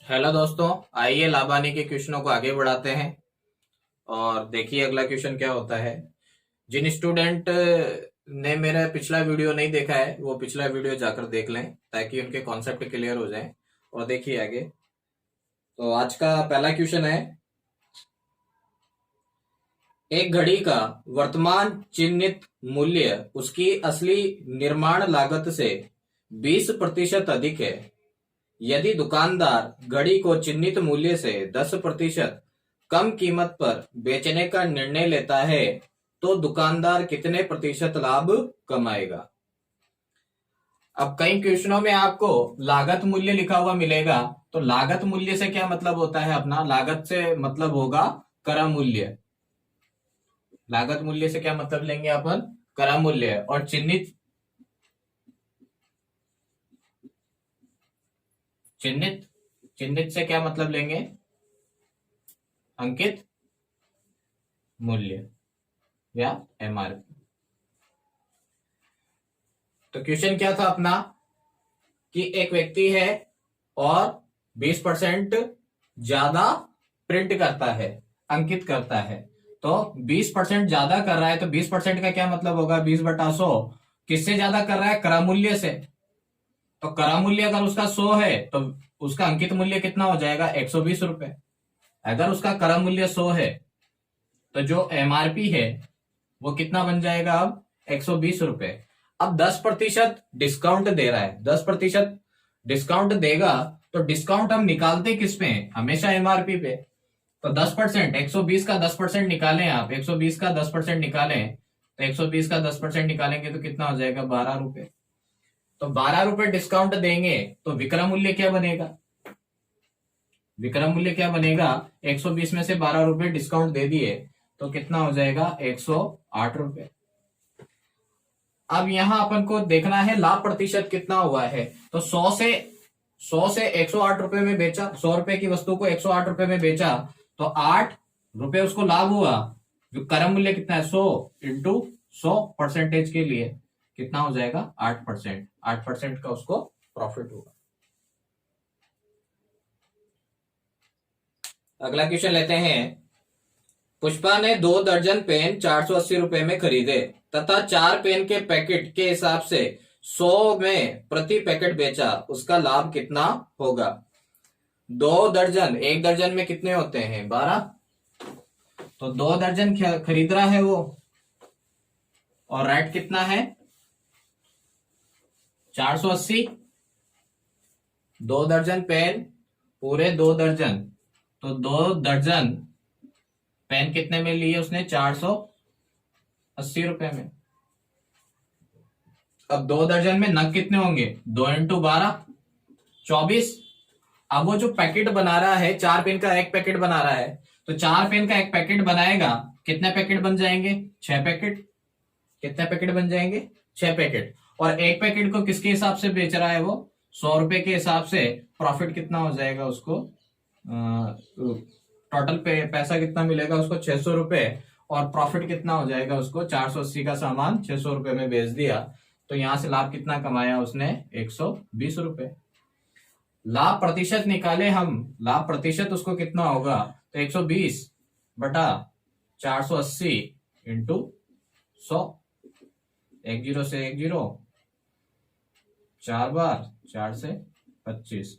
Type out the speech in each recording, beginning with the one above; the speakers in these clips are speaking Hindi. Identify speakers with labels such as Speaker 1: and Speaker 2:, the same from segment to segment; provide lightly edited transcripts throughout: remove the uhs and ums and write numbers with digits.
Speaker 1: हेलो दोस्तों। आइए लाबानी के क्वेश्चनों को आगे बढ़ाते हैं और देखिए अगला क्वेश्चन क्या होता है। जिन स्टूडेंट ने मेरा पिछला वीडियो नहीं देखा है वो पिछला वीडियो जाकर देख लें ताकि उनके कॉन्सेप्ट क्लियर हो जाएं। और देखिए आगे। तो आज का पहला क्वेश्चन है, एक घड़ी का वर्तमान चिन्हित मूल्य उसकी असली निर्माण लागत से 20% अधिक है। यदि दुकानदार घड़ी को चिन्हित मूल्य से 10% कम कीमत पर बेचने का निर्णय लेता है तो दुकानदार कितने प्रतिशत लाभ कमाएगा। अब कई क्वेश्चनों में आपको लागत मूल्य लिखा हुआ मिलेगा। तो लागत मूल्य से क्या मतलब होता है अपना, लागत से मतलब होगा क्रय मूल्य। लागत मूल्य से क्या मतलब लेंगे अपन, क्रय मूल्य। और चिन्हित चिन्हित चिन्हित से क्या मतलब लेंगे, अंकित मूल्य या एमआरपी। तो क्वेश्चन क्या था अपना कि एक व्यक्ति है और 20% ज्यादा प्रिंट करता है, अंकित करता है। तो 20% ज्यादा कर रहा है तो 20% का क्या मतलब होगा, 20/100। किससे ज्यादा कर रहा है, क्रय मूल्य से। तो क्रय मूल्य अगर उसका 100 है तो उसका अंकित मूल्य कितना हो जाएगा, 120 रुपए। अगर उसका क्रय मूल्य 100 है तो जो एमआरपी है वो कितना बन जाएगा, अब 120 रुपए। अब 10% डिस्काउंट दे रहा है, 10% डिस्काउंट देगा। तो डिस्काउंट हम निकालते किस पे हैं, हमेशा एमआरपी पे। तो 10%, 120 का 10% निकालें आप, 120 का 10% निकालें तो 120 का 10% निकालेंगे तो कितना हो जाएगा, 12 रुपए। तो 12 रुपए डिस्काउंट देंगे तो विक्रय मूल्य क्या बनेगा, विक्रय मूल्य क्या बनेगा, 120 में से 12 रुपए डिस्काउंट दे दिए तो कितना हो जाएगा, 108 रुपए। अब यहां अपन को देखना है लाभ प्रतिशत कितना हुआ है। तो 100 से 108 रुपए में बेचा, 100 रुपए की वस्तु को 108 रुपए में बेचा तो 8 रुपए उसको लाभ हुआ। क्रय मूल्य कितना है, 100 × 100 परसेंटेज के लिए कितना हो जाएगा, 8%। 8% का उसको प्रॉफिट होगा। अगला क्वेश्चन लेते हैं। पुष्पा ने 2 दर्जन पेन 480 रुपए में खरीदे तथा 4 पेन के पैकेट के हिसाब से 100 में प्रति पैकेट बेचा, उसका लाभ कितना होगा। 2 दर्जन, 1 दर्जन में कितने होते हैं, 12। तो 2 दर्जन खरीद रहा है वो और रेट कितना है, 480। 2 दर्जन पेन, पूरे 2 दर्जन, तो 2 दर्जन पेन कितने में लिए उसने, 480 रुपए में। अब 2 दर्जन में नग कितने होंगे, 2 × 12 24। अब वो जो पैकेट बना रहा है, 4 पेन का एक पैकेट बना रहा है, तो 4 पेन का एक पैकेट बनाएगा, कितने पैकेट बन जाएंगे, 6 पैकेट। कितने पैकेट बन जाएंगे, 6 पैकेट। और एक पैकेट को किसके हिसाब से बेच रहा है वो, 100 रुपए के हिसाब से। प्रॉफिट कितना हो जाएगा उसको, टोटल पैसा कितना मिलेगा उसको, 600 रुपए। और प्रॉफिट कितना हो जाएगा उसको, 480 का सामान 600 रुपए में बेच दिया। तो यहां से लाभ कितना कमाया उसने, 120 रुपए। लाभ प्रतिशत निकाले हम, लाभ प्रतिशत उसको कितना होगा, तो 120/480 इंटू 100। 10 से 10, 4 बार, 4 से 25,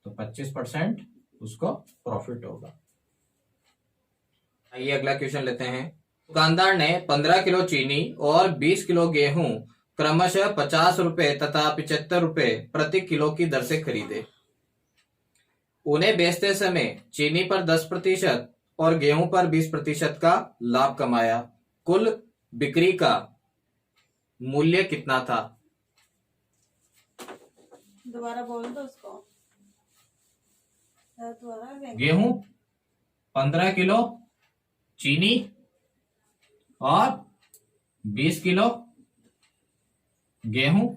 Speaker 1: तो 25% उसको प्रॉफिट होगा। आइए अगला क्वेश्चन लेते हैं। दुकानदार ने 15 किलो चीनी और 20 किलो गेहूं क्रमशः 50 रुपए तथा 75 रुपए प्रति किलो की दर से खरीदे। उन्हें बेचते समय चीनी पर 10% और गेहूं पर 20% का लाभ कमाया। कुल बिक्री का मूल्य कितना था।
Speaker 2: दोबारा बोल दो उसको।
Speaker 1: गेहूं 15 किलो, चीनी और 20 किलो गेहूं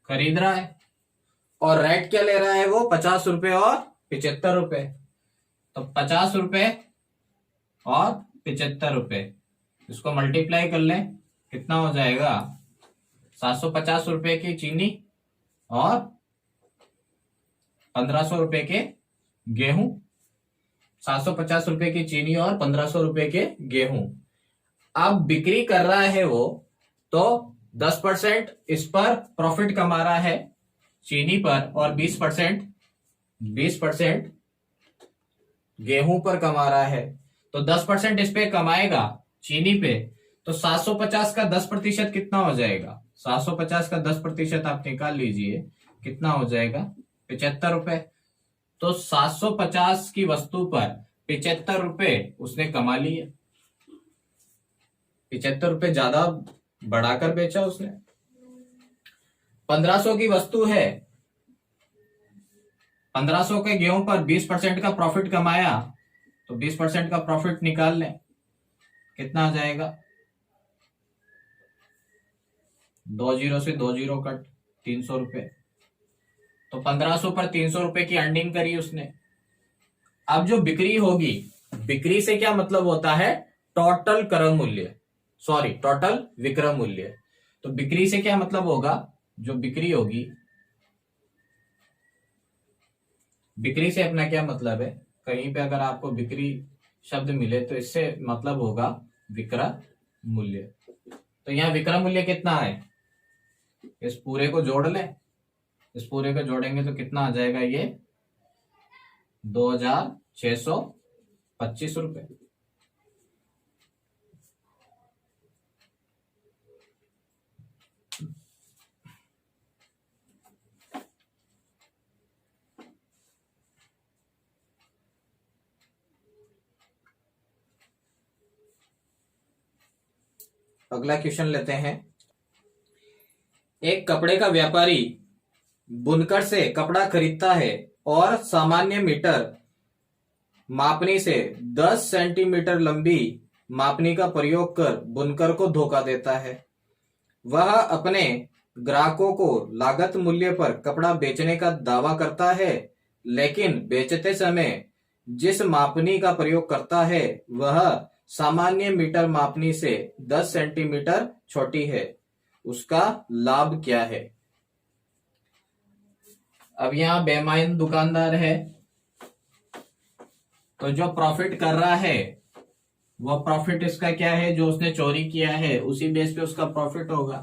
Speaker 1: खरीद रहा है और रेट क्या ले रहा है वो, 50 रुपए और 75 रुपए। तो 50 रुपए और 75 रुपए, इसको मल्टीप्लाई कर लें, कितना हो जाएगा, 750 रुपए की चीनी और 1500 रुपए के गेहूं, 750 रुपए की चीनी और 1500 रुपए के गेहूं। अब बिक्री कर रहा है वो, तो 10% इस पर प्रॉफिट कमा रहा है चीनी पर, और 20% गेहूं पर कमा रहा है। तो 10% इस पे कमाएगा चीनी पे, तो 750 का 10% कितना हो जाएगा? 750 का 10% आप निकाल लीजिए, कितना हो जाएगा? 75 रुपए। तो 750 की वस्तु पर 75 रुपए उसने कमा लिए। 75 रुपए ज्यादा बढ़ाकर बेचा उसने। 1500 की वस्तु है, 1500 के गेहूं पर 20% का प्रॉफिट कमाया, तो 20% का प्रॉफिट निकाल लें, कितना आ जाएगा? 2 जीरो से 2 जीरो कट, 300 रुपए। तो 1500 पर 300 रुपए की अर्निंग करी उसने। अब जो बिक्री होगी, बिक्री से क्या मतलब होता है? टोटल क्रय मूल्य, सॉरी टोटल विक्रय मूल्य। तो बिक्री से क्या मतलब होगा? जो बिक्री होगी, बिक्री से अपना क्या मतलब है? कहीं पे अगर आपको बिक्री शब्द मिले तो इससे मतलब होगा विक्रय मूल्य। तो यहाँ विक्रय मूल्य कितना है? इस पूरे को जोड़ लें, इस पूरे को जोड़ेंगे तो कितना आ जाएगा? ये 2625 रुपए। अगला क्वेश्चन लेते हैं। एक कपड़े का व्यापारी बुनकर से कपड़ा खरीदता है और सामान्य मीटर मापनी से 10 सेंटीमीटर लंबी मापनी का प्रयोग कर बुनकर को धोखा देता है। वह अपने ग्राहकों को लागत मूल्य पर कपड़ा बेचने का दावा करता है, लेकिन बेचते समय जिस मापनी का प्रयोग करता है वह सामान्य मीटर मापनी से 10 सेंटीमीटर छोटी है। उसका लाभ क्या है? अब यहां बेईमान दुकानदार है, तो जो प्रॉफिट कर रहा है वो प्रॉफिट इसका क्या है? जो उसने चोरी किया है उसी बेस पे उसका प्रॉफिट होगा।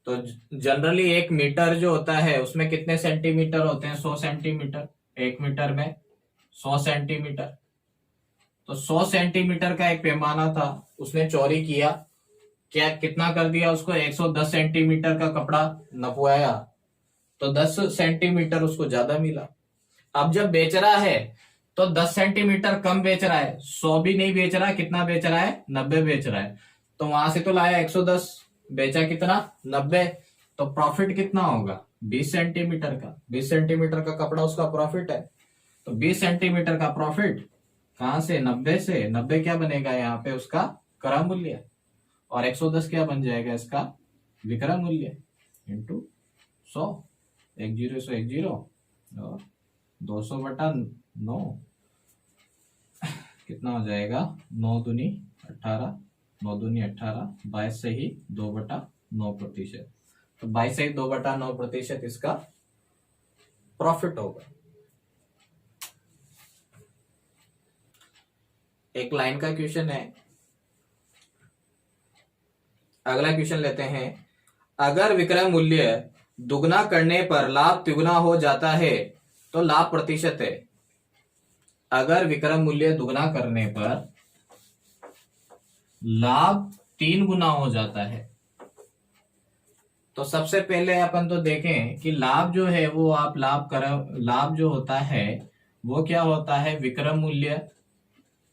Speaker 1: तो जनरली एक मीटर जो होता है उसमें कितने सेंटीमीटर होते हैं? 100 सेंटीमीटर। एक मीटर में 100 सेंटीमीटर। तो 100 सेंटीमीटर का एक पैमाना था, उसने चोरी किया, क्या कितना कर दिया उसको? 110 सेंटीमीटर का कपड़ा नपवाया, तो 10 सेंटीमीटर उसको ज्यादा मिला। अब जब बेच रहा है तो 10 सेंटीमीटर कम बेच रहा है, 100 भी नहीं बेच रहा है, कितना बेच रहा है? 90 बेच रहा है। तो वहां से तो लाया 110, बेचा कितना? 90। तो प्रॉफिट कितना होगा? 20 सेंटीमीटर का। 20 सेंटीमीटर का कपड़ा उसका प्रॉफिट है, तो 20 सेंटीमीटर का प्रॉफिट कहां से? 90 से। 90 क्या बनेगा यहाँ पे? उसका क्रय मूल्य। और 110 क्या बन जाएगा? इसका विक्रय मूल्य इंटू 100। 10 से 10 और 200/9 कितना हो जाएगा? 9 दूनी 18, 9 दूनी 18, 22 से ही 2/9%। तो 22 से ही 2/9% इसका प्रॉफिट होगा। एक लाइन का क्वेश्चन है। अगला क्वेश्चन लेते हैं। अगर विक्रय मूल्य दुगना करने पर लाभ तिगुना हो जाता है तो लाभ प्रतिशत है। अगर विक्रय मूल्य दुगना करने पर लाभ 3 गुना हो जाता है, तो सबसे पहले अपन तो देखें कि लाभ जो है वो आप लाभ जो होता है वो क्या होता है? विक्रय मूल्य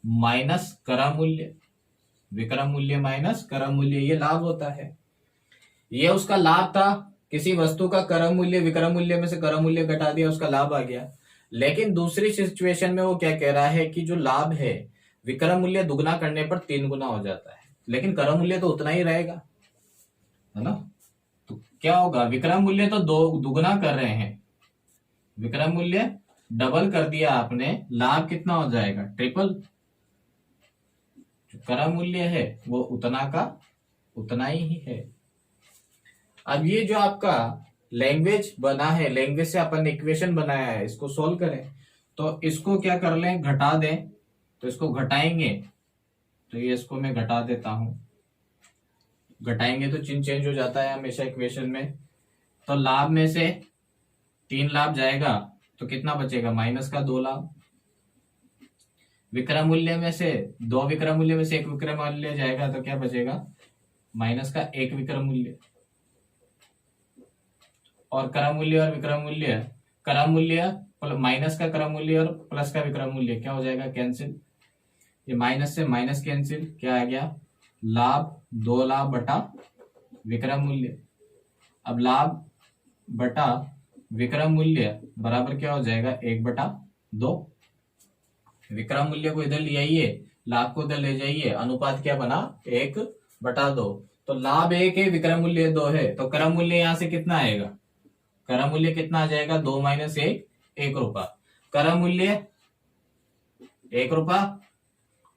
Speaker 1: माइनस क्रय मूल्य। विक्रय मूल्य माइनस क्रय मूल्य, ये लाभ होता है। ये उसका लाभ था, किसी वस्तु का क्रय मूल्य विक्रय मूल्य में से क्रय मूल्य घटा दिया, उसका लाभ आ गया। लेकिन दूसरी सिचुएशन में वो क्या कह रहा है कि जो लाभ है विक्रय मूल्य दुगना करने पर 3 गुना हो जाता है, लेकिन क्रय मूल्य तो उतना ही रहेगा, है ना? तो क्या होगा? विक्रय मूल्य तो दुगना कर रहे हैं, विक्रय मूल्य डबल कर दिया आपने, लाभ कितना हो जाएगा? ट्रिपल। जो क्रय मूल्य है वो उतना का उतना ही है। अब ये जो आपका लैंग्वेज बना है, लैंग्वेज से अपन इक्वेशन बनाया है, इसको सोल्व करें। तो इसको क्या कर लें, घटा दें। तो इसको घटाएंगे तो ये इसको मैं घटा देता हूं, घटाएंगे तो चिन्ह चेंज हो जाता है हमेशा इक्वेशन में। तो लाभ में से 3 लाभ जाएगा तो कितना बचेगा, माइनस का 2 लाभ। विक्रय मूल्य में से 2 विक्रय मूल्य में से 1 विक्रय मूल्य जाएगा तो क्या बचेगा, माइनस का 1 विक्रय मूल्य। और क्रय मूल्य और विक्रय मूल्य, क्रय मूल्य माइनस का क्रय मूल्य और प्लस का विक्रय मूल्य क्या हो जाएगा, कैंसिल। ये माइनस से माइनस कैंसिल, क्या आ गया, लाभ 2 लाभ बटा विक्रय मूल्य। अब लाभ बटा विक्रय मूल्य बराबर क्या हो जाएगा, 1/2। विक्रय मूल्य को इधर ले आइए, लाभ को इधर ले जाइए, अनुपात क्या बना, 1/2। तो लाभ 1 है, विक्रय मूल्य 2 है, तो क्रय मूल्य यहां से कितना आएगा, क्रय मूल्य कितना आ जाएगा, 2 - 1, 1 रुपया। क्रय मूल्य 1 रुपया,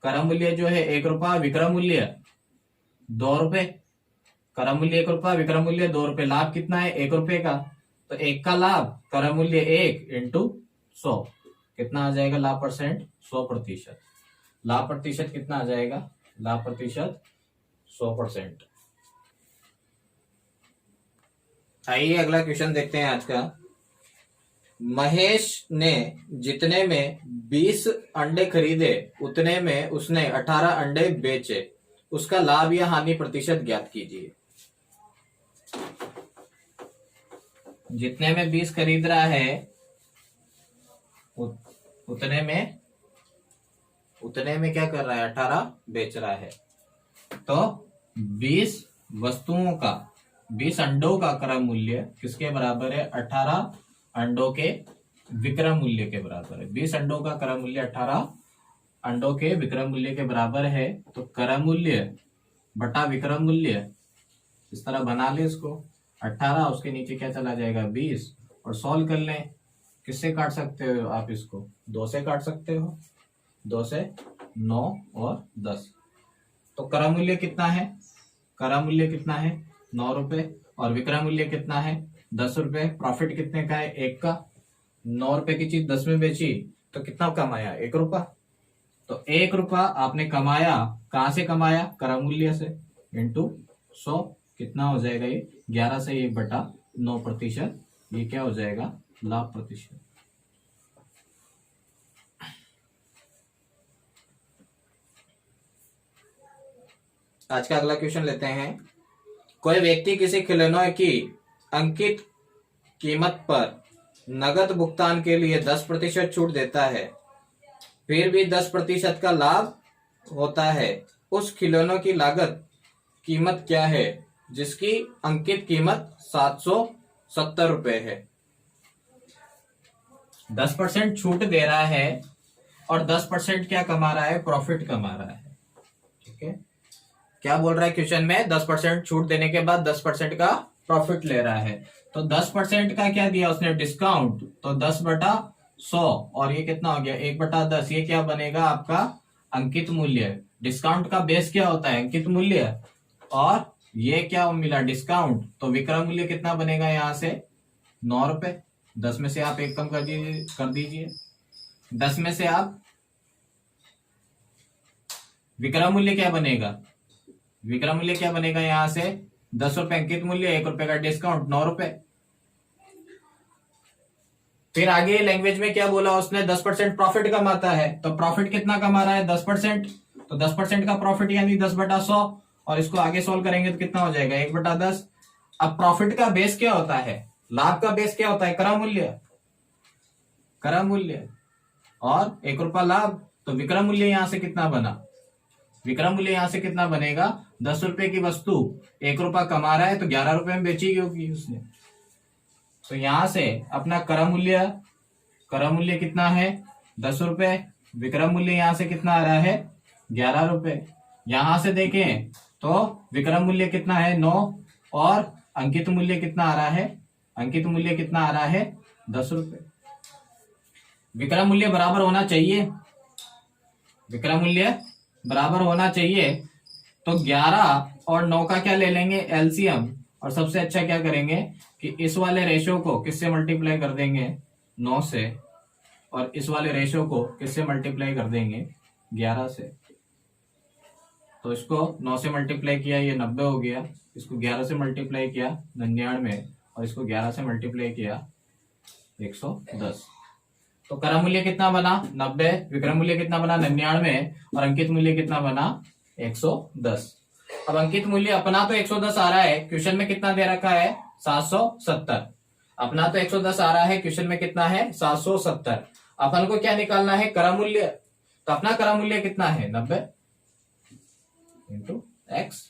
Speaker 1: क्रय मूल्य जो है 1 रुपया, विक्रय मूल्य 2 रुपए। क्रय मूल्य 1 रुपया, विक्रय मूल्य 2 रुपए, लाभ कितना है, 1 रुपए का। तो 1 का लाभ, क्रय मूल्य 1 × 100 कितना आ जाएगा, लाभ परसेंट 100%। लाभ प्रतिशत कितना आ जाएगा, लाभ प्रतिशत 100%। आइए अगला क्वेश्चन देखते हैं आज का। महेश ने जितने में 20 अंडे खरीदे उतने में उसने 18 अंडे बेचे, उसका लाभ या हानि प्रतिशत ज्ञात कीजिए। जितने में 20 खरीद रहा है उतने में क्या कर रहा है, 18 बेच रहा है। तो 20 वस्तुओं का, 20 अंडों का क्रय मूल्य किसके बराबर है, 18 अंडों के विक्रय मूल्य के बराबर है। 20 अंडों का क्रय मूल्य 18 अंडों के विक्रय मूल्य के बराबर है। तो क्रय मूल्य बटा विक्रय मूल्य इस तरह बना ले इसको, 18 उसके नीचे क्या चला जाएगा, 20, और सॉल्व कर लें। किससे काट सकते हो आप इसको, 2 से काट सकते हो, 2 से 9 और 10। तो क्रय मूल्य कितना है, क्रय मूल्य कितना है, 9 रुपए, और विक्रय मूल्य कितना है, 10 रुपए। प्रॉफिट कितने का है, 1 का। 9 रुपए की चीज 10 में बेची तो कितना कमाया, 1 रुपया। तो 1 रुपया आपने कमाया, कहां से कमाया, क्रय मूल्य से, इंटू 100 कितना हो जाएगा, ये 11 से 1/9%। ये क्या हो जाएगा, लाभ प्रतिशत। आज का अगला क्वेश्चन लेते हैं। कोई व्यक्ति किसी खिलौने की अंकित कीमत पर नगद भुगतान के लिए 10% छूट देता है, फिर भी 10% का लाभ होता है। उस खिलौने की लागत कीमत क्या है जिसकी अंकित कीमत 770 रुपए है। 10% छूट दे रहा है और 10% क्या कमा रहा है, प्रॉफिट कमा रहा है। ठीक है, क्या बोल रहा है क्वेश्चन में, 10% छूट देने के बाद 10% का प्रॉफिट ले रहा है। तो 10% का क्या दिया उसने, डिस्काउंट। तो 10/100 और ये कितना हो गया, 1/10। ये क्या बनेगा आपका अंकित मूल्य। डिस्काउंट का बेस क्या होता है, अंकित मूल्य, और ये क्या मिला, डिस्काउंट। तो विक्रय मूल्य कितना बनेगा यहां से, 9 रुपए। 10 में से आप 1 कम कर दीजिए। 10 में से आप विक्रय मूल्य क्या बनेगा, विक्रय मूल्य क्या बनेगा यहां से, 10 रुपए अंकित मूल्य, 1 रुपए का डिस्काउंट, 9 रुपए। फिर आगे लैंग्वेज में क्या बोला उसने, 10% प्रॉफिट कमाता है। तो प्रॉफिट कितना कमा रहा है, 10%। तो 10% का प्रॉफिट यानी 10/100, और इसको आगे सोल्व करेंगे तो कितना हो जाएगा, 1/10। अब प्रॉफिट का बेस क्या होता है, लाभ का बेस क्या होता है, क्रय मूल्य, क्रय मूल्य, और 1 रुपया लाभ। तो विक्रय मूल्य यहां से कितना बना, विक्रय मूल्य यहां से कितना बनेगा, 10 रुपए की वस्तु 1 रुपया कमा रहा है तो 11 रुपए में बेची होगी उसने। तो यहां से अपना क्रय मूल्य कितना है, 10 रुपए। विक्रय मूल्य यहां से कितना आ रहा है, 11 रुपए। यहां से देखें तो विक्रय मूल्य कितना है, 9, और अंकित मूल्य कितना आ रहा है, अंकित मूल्य कितना आ रहा है, 10 रुपए। विक्रय मूल्य बराबर होना चाहिए, विक्रय मूल्य बराबर होना चाहिए। तो 11 और 9 का क्या ले लेंगे, एलसीएम, और सबसे अच्छा क्या करेंगे कि इस वाले रेशियो को किससे मल्टीप्लाई कर देंगे, 9 से, और इस वाले रेशियो को किससे मल्टीप्लाई कर देंगे, 11 से। तो इसको 9 से मल्टीप्लाई किया ये 90 हो गया, इसको 11 से मल्टीप्लाई किया 99, और इसको 11 से मल्टीप्लाई किया 110। तो क्रम मूल्य कितना बना 90, विक्रम मूल्य कितना बना 99, और अंकित मूल्य कितना बना 110। अब अंकित मूल्य अपना तो 110 आ रहा है, क्वेश्चन में कितना दे रखा है 770। अपना तो 110 आ रहा है, क्वेश्चन में कितना है 770। अपन को क्या निकालना है क्रम मूल्य, तो अपना क्रम मूल्य कितना है 90 इंटू एक्स।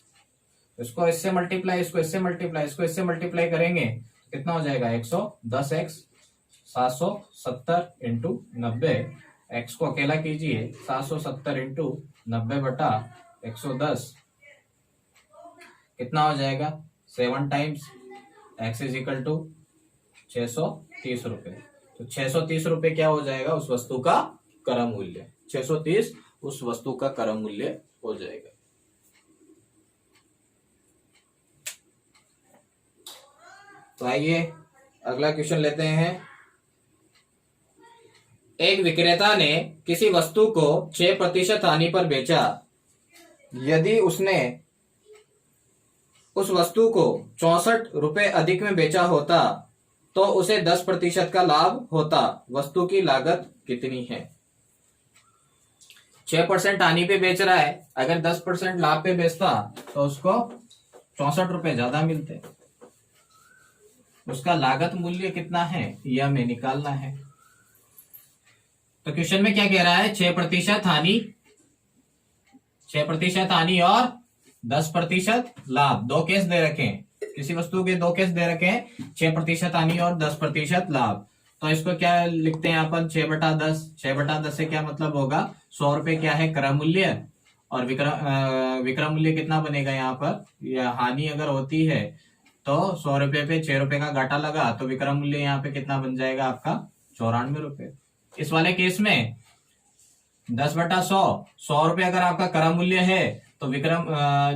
Speaker 1: इसको इससे मल्टीप्लाई, इसको इससे मल्टीप्लाई, इसको इससे मल्टीप्लाई करेंगे तो कितना हो जाएगा 110x 770 इंटू 90। एक्स को अकेला कीजिए, 770 इंटू 90 बटा 110 कितना हो जाएगा 7 times x is equal to 630 रुपए। तो 630 रुपए क्या हो जाएगा उस वस्तु का क्रम मूल्य, 630 उस वस्तु का क्रम मूल्य हो जाएगा। तो आइए अगला क्वेश्चन लेते हैं। एक विक्रेता ने किसी वस्तु को 6% हानि पर बेचा। यदि उसने उस वस्तु को 64 रुपए अधिक में बेचा होता तो उसे 10% का लाभ होता। वस्तु की लागत कितनी है? 6% हानि पे बेच रहा है, अगर 10% लाभ पे बेचता तो उसको 64 रुपए ज्यादा मिलते। उसका लागत मूल्य कितना है यह हमें निकालना है। तो क्वेश्चन में क्या कह रहा है 6% हानि, 6% हानि और 10% लाभ। दो केस दे रखे हैं, किसी वस्तु के दो केस दे रखे हैं, 6% हानि और 10% लाभ। तो इसको क्या लिखते हैं अपन 6/10। 6/10 से क्या मतलब होगा 100 रुपए क्या है क्रम मूल्य, और विक्रम मूल्य कितना बनेगा यहाँ पर, यह हानि अगर होती है तो 100 रुपए पे 6 रुपए का घाटा लगा तो विक्रम मूल्य यहाँ पे कितना बन जाएगा आपका 94 रुपए। इस वाले केस में 10/100, 100 रुपए अगर आपका क्रम मूल्य है तो विक्रम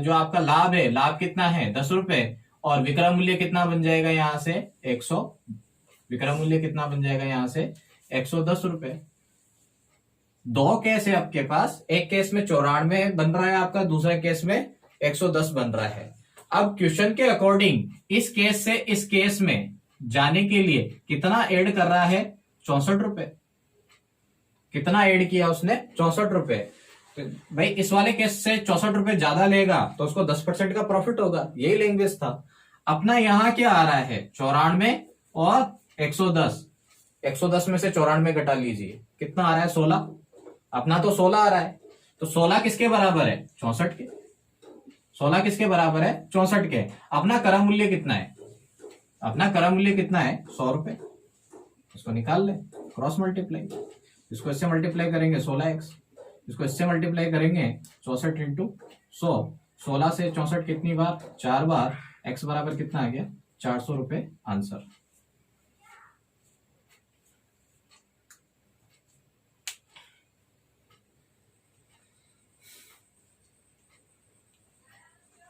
Speaker 1: जो आपका लाभ है, लाभ कितना है 10 रुपए, और विक्रम मूल्य कितना बन जाएगा यहाँ से 100, विक्रम मूल्य कितना बन जाएगा यहाँ से 110 रुपए। दो केस है आपके पास, एक केस में 94 बन रहा है आपका, दूसरे केस में 110 बन रहा है। अब क्वेश्चन के अकॉर्डिंग इस केस से इस केस में जाने के लिए कितना ऐड कर रहा है 64 रुपए। कितना ऐड किया उसने 64 रुपए। तो भाई इस वाले केस से 64 रुपए ज्यादा लेगा तो उसको 10% का प्रॉफिट होगा, यही लैंग्वेज था। अपना यहाँ क्या आ रहा है 94 और 110, 110 में से 94 घटा लीजिए कितना आ रहा है 16। अपना तो 16 आ रहा है, तो 16 किसके बराबर है 64 के। 16 किसके बराबर है 64 के। अपना क्रम मूल्य कितना है, अपना क्रम मूल्य कितना है 100 रुपए। इसको निकाल ले, क्रॉस मल्टीप्लाई, इसको इससे मल्टीप्लाई करेंगे 16x, इसको इससे मल्टीप्लाई करेंगे 64 इंटू 100। 16 से 64 कितनी बार 4 बार, x बराबर कितना आ गया 400 रुपए आंसर।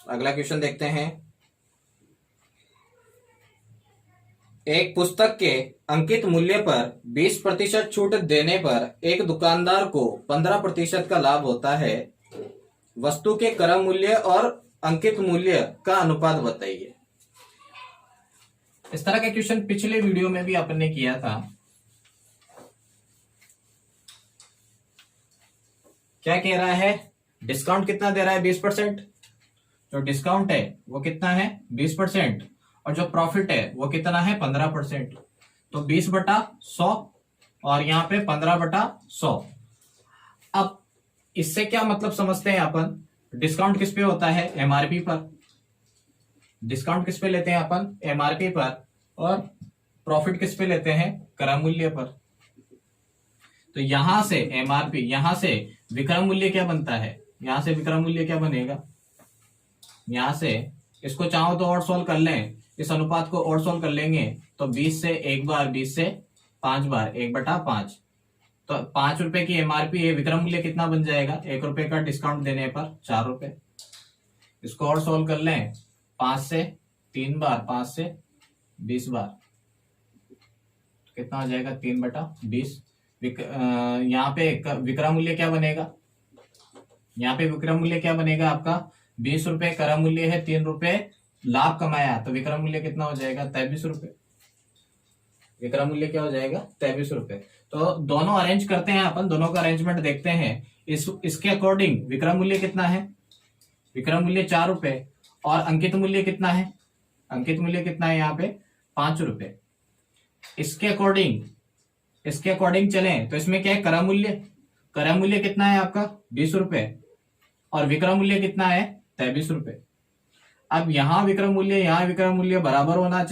Speaker 1: अगला क्वेश्चन देखते हैं। एक पुस्तक के अंकित मूल्य पर 20% छूट देने पर एक दुकानदार को 15% का लाभ होता है। वस्तु के क्रम मूल्य और अंकित मूल्य का अनुपात बताइए। इस तरह का क्वेश्चन पिछले वीडियो में भी अपन ने किया था। क्या कह रहा है, डिस्काउंट कितना दे रहा है 20%। जो डिस्काउंट है वो कितना है 20%, और जो प्रॉफिट है वो कितना है 15%। तो 20/100 और यहाँ पे 15/100। अब इससे क्या मतलब समझते हैं अपन, डिस्काउंट किस पे होता है एमआरपी पर। डिस्काउंट किस पे लेते हैं अपन एमआरपी पर, और प्रॉफिट किस पे लेते हैं क्रम मूल्य पर। तो यहां से एमआरपी, यहां से विक्रम मूल्य क्या बनता है, यहां से विक्रम मूल्य क्या बनेगा, यहां से इसको चाहो तो और सोल्व कर लें, इस अनुपात को और सोल्व कर लेंगे तो 20 से एक बार, 20 से 5 बार 1/5। तो 5 रुपए की एमआरपी है, विक्रम मूल्य कितना बन जाएगा 1 रुपए का डिस्काउंट देने पर 4 रुपए। इसको और सोल्व कर लें, 5 से 3 बार 5 से 20 बार, तो कितना हो जाएगा 3/20। यहाँ पे विक्रय मूल्य क्या बनेगा, यहाँ पे विक्रय मूल्य क्या बनेगा आपका 20 रुपए, क्रय मूल्य है 3 रुपए, लाभ कमाया तो विक्रय मूल्य कितना हो जाएगा 23 रुपए। विक्रय मूल्य क्या हो जाएगा 23 रुपए। तो दोनों अरेंज करते हैं अपन, दोनों का अरेंजमेंट देखते हैं। इसके अकॉर्डिंग विक्रय मूल्य कितना है, विक्रय मूल्य 4 रुपए, और अंकित मूल्य कितना है, अंकित मूल्य कितना है यहाँ पे 5 रुपए। इसके अकॉर्डिंग चलें तो इसमें क्या है क्रय मूल्य कितना है आपका 20 रुपए, और विक्रय मूल्य कितना है 23 रुपए। अब यहाँ विक्रय मूल्य बराबर होना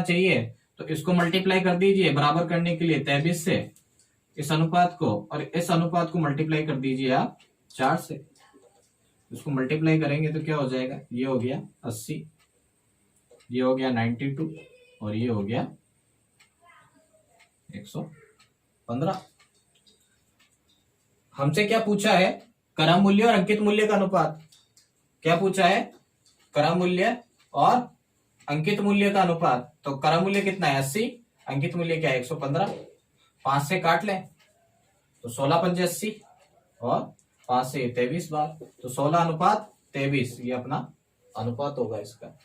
Speaker 1: चाहिए, तो इसको मल्टीप्लाई कर दीजिए बराबर करने के लिए 23 से, इस अनुपात को और इस अनुपात को मल्टीप्लाई कर दीजिए आप 4 से। इसको मल्टीप्लाई करेंगे तो क्या हो जाएगा, ये हो गया 80, ये हो गया 92, और ये हो गया 115। हमसे क्या पूछा है, क्रय मूल्य और अंकित मूल्य का अनुपात। क्या पूछा है, क्रय मूल्य और अंकित मूल्य का अनुपात। तो क्रय मूल्य कितना है 80, अंकित मूल्य क्या है 115। 5 से काट लें तो 16 पंजे 80, और 5 से 23 बार, तो 16:23 ये अपना अनुपात होगा इसका।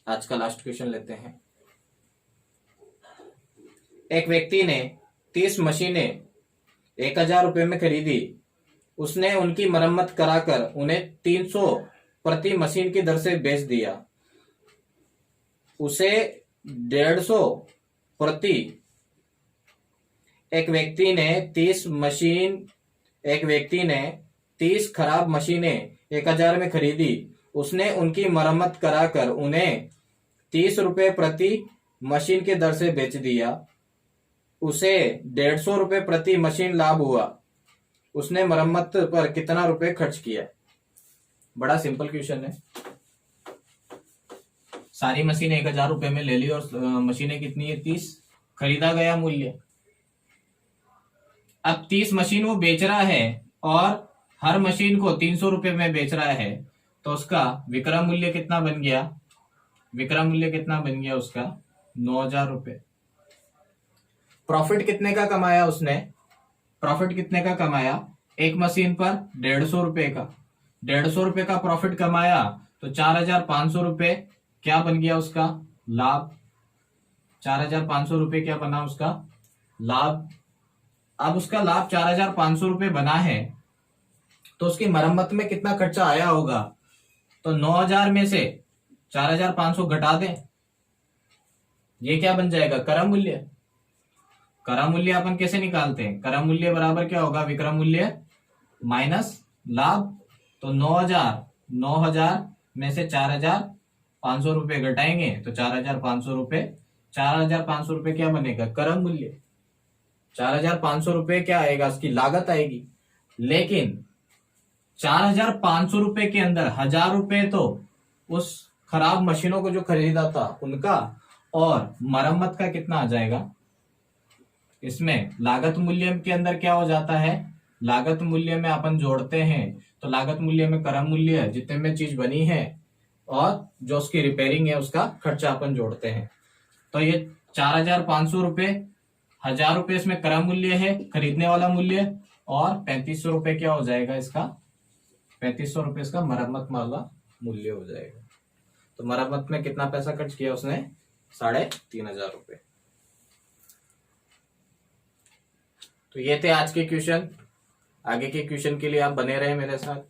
Speaker 1: आज का लास्ट क्वेश्चन लेते हैं। एक व्यक्ति ने 30 मशीनें 1000 रुपए में खरीदी। उसने उनकी मरम्मत कराकर उन्हें 300 प्रति मशीन की दर से बेच दिया। उसे 150 प्रति। एक व्यक्ति ने 30 खराब मशीनें 1000 में खरीदी। उसने उनकी मरम्मत कराकर उन्हें 30 रुपए प्रति मशीन के दर से बेच दिया। उसे 150 रुपए प्रति मशीन लाभ हुआ। उसने मरम्मत पर कितना रुपए खर्च किया। बड़ा सिंपल क्वेश्चन है। सारी मशीनें 1000 रुपए में ले ली, और मशीनें कितनी है 30, खरीदा गया मूल्य। अब 30 मशीन वो बेच रहा है और हर मशीन को 300 रुपए में बेच रहा है, तो उसका विक्रय मूल्य कितना बन गया, उसका 9000 रुपए। प्रॉफिट कितने का कमाया उसने, एक मशीन पर 150 रुपए का, 150 रुपए का प्रॉफिट कमाया, तो 4500 रुपए क्या बन गया उसका लाभ। 4500 रुपए क्या बना उसका लाभ। अब उसका लाभ 4500 रुपए बना है, तो उसकी मरम्मत में कितना खर्चा आया होगा। तो 9000 में से 4500 घटा दें, ये क्या बन जाएगा क्रय मूल्य। क्रय मूल्य अपन कैसे निकालते हैं, क्रय मूल्य बराबर क्या होगा विक्रय मूल्य माइनस लाभ। तो 9000 में से 4500 रुपए घटाएंगे तो 4500 रुपए क्या बनेगा क्रय मूल्य। 4500 रुपए क्या आएगा, उसकी लागत आएगी। लेकिन 4500 रुपए के अंदर 1000 रुपए तो उस खराब मशीनों को जो खरीदा था उनका, और मरम्मत का कितना आ जाएगा। इसमें लागत मूल्य के अंदर क्या हो जाता है, लागत मूल्य में अपन जोड़ते हैं, तो लागत मूल्य में क्रय मूल्य जितने में चीज बनी है और जो उसकी रिपेयरिंग है उसका खर्चा अपन जोड़ते हैं। तो ये 4500 रुपए, 1000 रुपए इसमें क्रय मूल्य है, खरीदने वाला मूल्य, और 3500 रुपए क्या हो जाएगा इसका, 3500 रुपए इसका मरम्मत वाला मूल्य हो जाएगा। तो मरम्मत में कितना पैसा खर्च किया उसने, 3500 रुपए। तो ये थे आज के क्वेश्चन। आगे के क्वेश्चन के लिए आप बने रहे मेरे साथ।